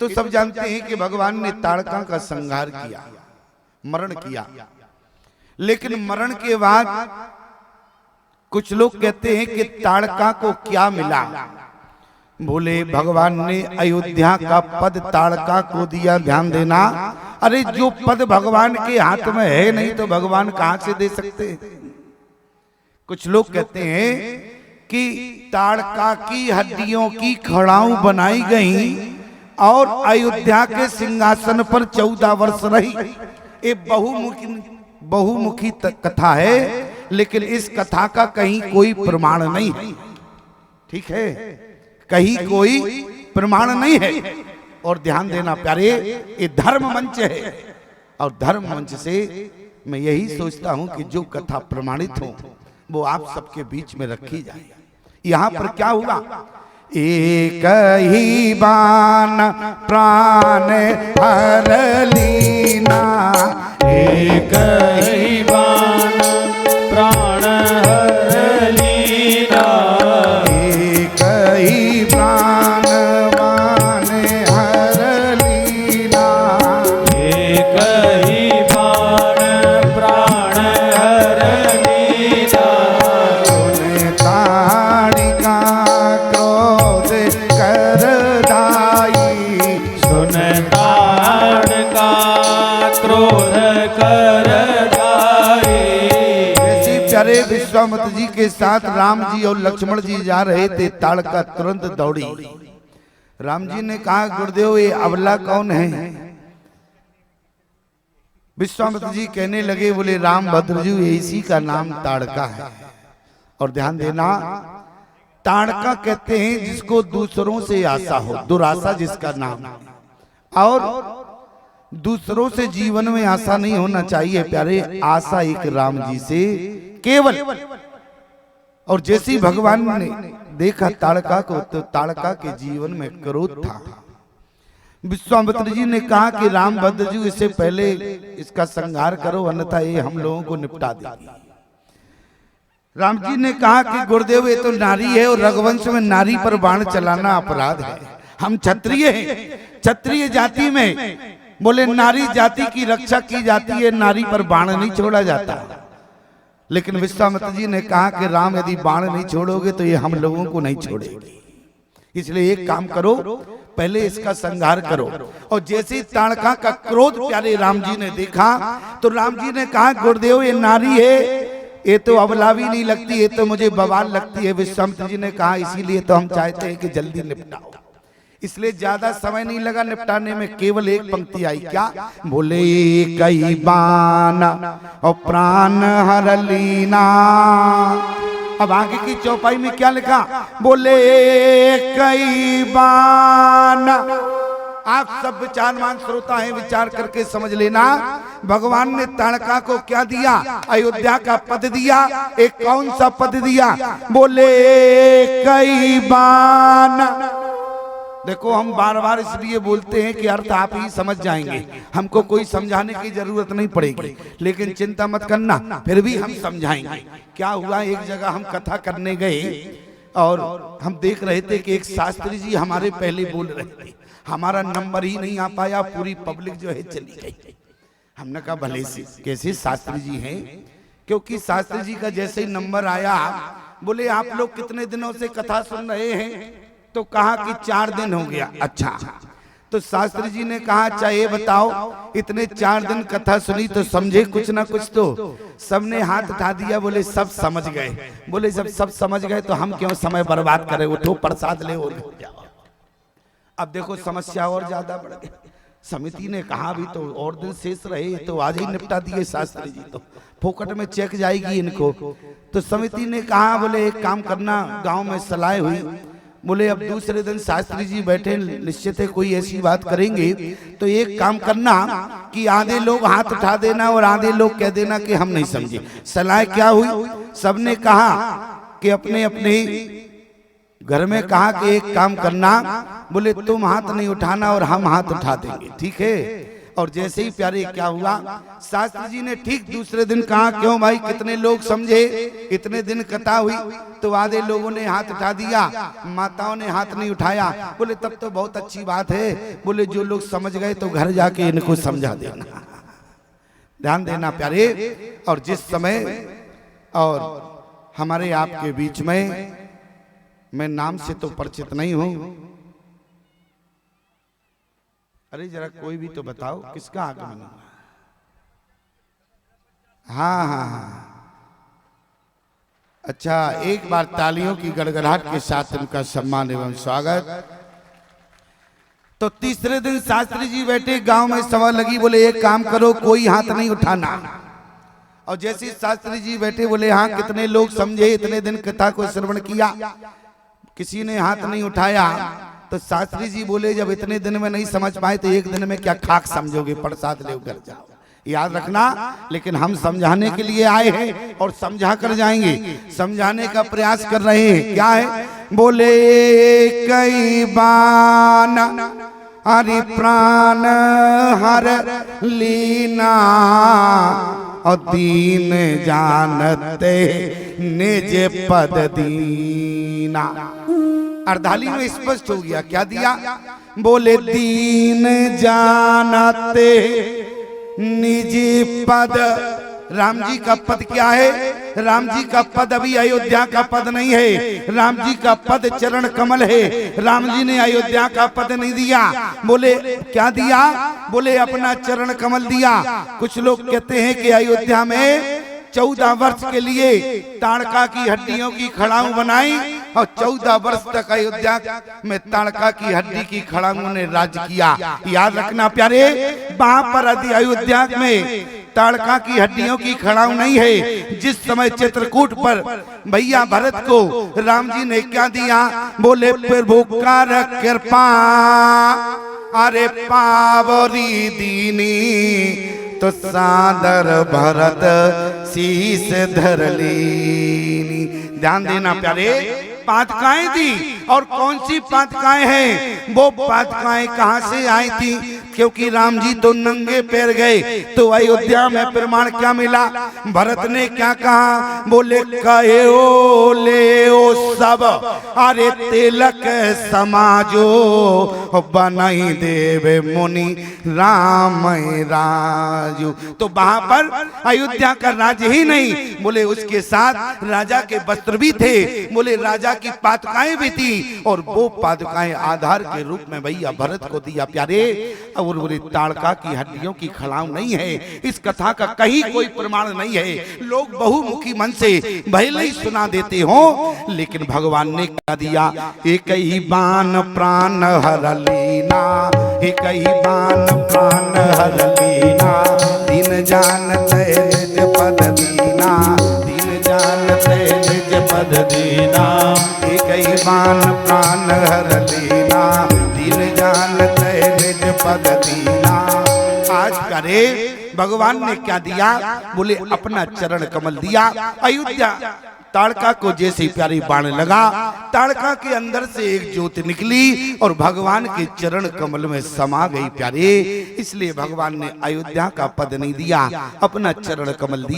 तो सब जानते हैं कि भगवान ने ताड़का का संहार किया, मरण किया। लेकिन मरण के बाद कुछ लोग कहते हैं कि ताड़का को क्या मिला। बोले भगवान ने अयोध्या का पद ताड़का को दिया। ध्यान देना, अरे जो पद भगवान के हाथ में है नहीं तो भगवान कहां से दे सकते हैं। कुछ लोग कहते हैं कि ताड़का की हड्डियों की खड़ाऊ बनाई गई और अयोध्या के सिंहासन पर 14 वर्ष रही। ये बहुमुखी कथा है, लेकिन इस कथा का कहीं कोई प्रमाण नहीं है। ठीक है, कहीं कोई प्रमाण नहीं है। और ध्यान देना प्यारे, ये धर्म मंच है और धर्म मंच से मैं यही सोचता हूं कि जो कथा प्रमाणित हो वो आप सबके बीच में रखी जाए। यहां पर क्या हुआ, एक ही बाण प्राण हर लीना, एक ही बाण प्राण हर लीना, एक ही प्राण बाण हर लीना, एक ही बाण प्राण हर लीना, सुन ताड़िका क्रोध कर दाई, सुन ताड़का क्रोध कर दाई। जैसे प्यारे विश्वामित्र जी के साथ राम जी और लक्ष्मण जी जा रहे थे, ताड़का तुरंत दौड़ी। राम जी ने कहा गुरुदेव ये अबला कौन है। विश्वामित्र जी कहने लगे, बोले राम भद्र जी इसी का नाम ताड़का है। और ध्यान देना, ताड़का कहते हैं जिसको दूसरों से आशा हो, दुराशा जिसका नाम, और दूसरों से जीवन में आशा नहीं होना चाहिए प्यारे, आशा एक राम जी से केवल। और जैसे भगवान ने देखा ताड़का को तो ताड़का के जीवन में क्रोध था। विश्वामित्र जी ने कहा कि राम भद्र जी इससे पहले इसका संहार करो, अन्यथा ये हम लोगों को निपटा देगी। राम जी ने कहा कि गुरुदेव ये तो नारी है और रघुवंश में नारी पर बाण चलाना अपराध है। हम क्षत्रिय हैं, क्षत्रिय जाति में बोले नारी जाति की रक्षा की जाती है, नारी पर बाण नहीं छोड़ा जाता। लेकिन विश्वामित्र जी ने कहा कि राम यदि बाण नहीं छोड़ोगे तो ये हम लोगों को नहीं छोड़ेगी, इसलिए एक काम करो, पहले इसका संहार करो। और जैसे ही ताड़का का क्रोध प्यारे राम जी ने देखा तो राम जी ने कहा गुरुदेव ये नारी है, ये तो अबलावी नहीं लगती, ये तो मुझे बवाल लगती है। विश्वामित्र जी ने कहा इसीलिए तो हम चाहते हैं कि जल्दी निपटाओ। इसलिए ज्यादा समय नहीं लगा निपटाने में, केवल एक पंक्ति आई, क्या बोले कई बाण और प्राण हर लीना। अब आगे की चौपाई में क्या लिखा, बोले कई बाण। आप सब विचारवान श्रोता हैं, विचार करके समझ लेना, भगवान ने ताड़का को क्या दिया, अयोध्या का पद दिया। एक कौन सा पद दिया, बोले कई बाण। देखो हम बार बार इसलिए बोलते हैं कि अर्थ आप ही समझ जाएंगे, हमको कोई समझाने की जरूरत नहीं पड़ेगी। लेकिन चिंता मत करना, फिर भी हम समझाएंगे। क्या हुआ, एक जगह हम कथा करने गए और हम देख रहे थे कि एक शास्त्री जी हमारे पहले बोल रहे थे, हमारा नंबर ही नहीं आ पाया, पूरी पब्लिक जो है चली गई। हमने कहा भले से कैसे शास्त्री जी हैं, क्योंकि शास्त्री जी का जैसे ही नंबर आया, बोले आप लोग कितने दिनों से कथा सुन रहे हैं, तो कहा कि 4 दिन हो गया। अच्छा, तो शास्त्री जी ने कहा अच्छा ये बताओ, इतने 4 दिन कथा सुनी तो समझे कुछ ना कुछ तो। सबने हाथ उठा दिया, बोले सब समझ गए। बोले जब सब समझ गए तो हम क्यों समय बर्बाद करें, उठो प्रसाद ले और जाओ। अब देखो समस्या और ज्यादा बढ़ गई। समिति ने कहा भी तो और दिन शेष रहे, तो आज ही निपटा दिए शास्त्री जी, तो फोकट में चेक जाएगी इनको। तो समिति ने कहा बोले एक काम करना, गांव में सलाह हुई, बोले अब दूसरे दिन शास्त्री जी बैठे, निश्चित है कोई ऐसी बात करेंगे, तो एक काम करना कि आधे लोग हाथ उठा देना और आधे लोग कह देना कि हम नहीं समझे। सलाह क्या हुई, सबने कहा कि अपने अपने घर में कहा कि एक काम करना, बोले तुम हाथ नहीं उठाना और हम हाथ उठा देंगे, ठीक है। और जैसे ही प्यारे क्या हुआ, शास्त्री जी ने ठीक दूसरे दिन कहा, क्यों भाई कितने लोग समझे, इतने दिन कथा हुई? तो आधे लोगों ने हाथ उठा दिया, माताओं ने हाथ नहीं उठाया। बोले तब तो बहुत अच्छी बात है। बोले जो लोग समझ गए तो घर जाके इनको समझा देना। ध्यान देना प्यारे। और जिस समय और हमारे आपके बीच में, मैं नाम से तो परिचित नहीं हूं, अरे जरा कोई भी तो बताओ किसका आगमन हुआ? हाँ हाँ हाँ, अच्छा, एक बार तालियों की गड़गड़ाहट के साथ उनका सम्मान एवं स्वागत। तो तीसरे दिन शास्त्री जी बैठे, गांव में सभा लगी। बोले एक काम करो, कोई हाथ नहीं उठाना। और जैसे शास्त्री जी बैठे, बोले हाँ कितने लोग समझे, इतने दिन कथा को श्रवण किया? किसी ने हाथ नहीं उठाया। तो शास्त्री जी बोले जब इतने दिन में नहीं समझ पाए तो एक दिन में क्या खाक समझोगे, प्रसाद लेकर जाओ। याद रखना, लेकिन हम समझाने के लिए आए हैं और समझा कर जाएंगे। समझाने का प्रयास कर रहे हैं। क्या है? बोले कई बान हरि प्राण हर लीना, और दीन जानते निज पद दीना। अर्धाली में स्पष्ट हो गया। क्या दिया? बोले दीन जानते निज पद। राम जी का पद क्या है? राम जी का पद अभी अयोध्या का पद नहीं है। राम जी का पद चरण कमल है। राम जी ने अयोध्या का पद नहीं दिया। बोले क्या दिया? बोले अपना चरण कमल दिया। कुछ लोग कहते हैं कि अयोध्या में 14 वर्ष के लिए ताड़का की हड्डियों की खड़ाऊ बनाई और 14 वर्ष तक अयोध्या में ताड़का की हड्डी की खड़ाऊ ने राज किया। याद रखना प्यारे, वहां पर अयोध्या में ताड़का की हड्डियों की खड़ाऊ नहीं है। जिस समय चित्रकूट पर भैया भरत को राम जी ने क्या दिया? बोले प्रभु कर कृपा अरे पावरी दीनी, तो सादर भरत शीस धर लीनी। ध्यान देना प्यारे, पादुकाएं दी। और कौन सी पादुकाएं हैं? वो पादुकाएं कहां से आई थी? क्योंकि राम जी तो नंगे पैर गए, तो अयोध्या में प्रमाण क्या मिला? भरत ने क्या कहा? बोले कहे ओ ले ओ सब अरे तिलक समाजो, बनाई देवे मुनि राम राजू। तो वहां पर अयोध्या का राज ही नहीं, बोले उसके साथ राजा के वस्त्र भी थे। बोले राजा की पादुकाएं भी थी। और वो पादुकाएं आधार के रूप में भैया भरत को दिया प्यारे। और बोले ताड़का की हड्डियों की खड़ाऊ नहीं है। इस कथा का कहीं कोई प्रमाण नहीं है। लोग बहुमुखी मन से भले ही सुना देते हो, लेकिन भगवान ने क्या दिया? एक ही बाण प्राण हर लीना, एक ही बाण प्राण हर लीना, दिन जानते निज पद दीना, दिन जानते निज पद दीना। एक ही बाण प्राण हर लीना, दिन जानते निज पद दीना। आज करे भगवान ने क्या दिया? बोले अपना चरण कमल दिया। अयोध्या ताड़का को जैसे प्यारी बाण लगा, ताड़का के अंदर से एक ज्योति निकली और भगवान के चरण कमल में समा गई प्यारे। इसलिए भगवान ने अयोध्या का पद नहीं दिया, अपना चरण कमल दिया।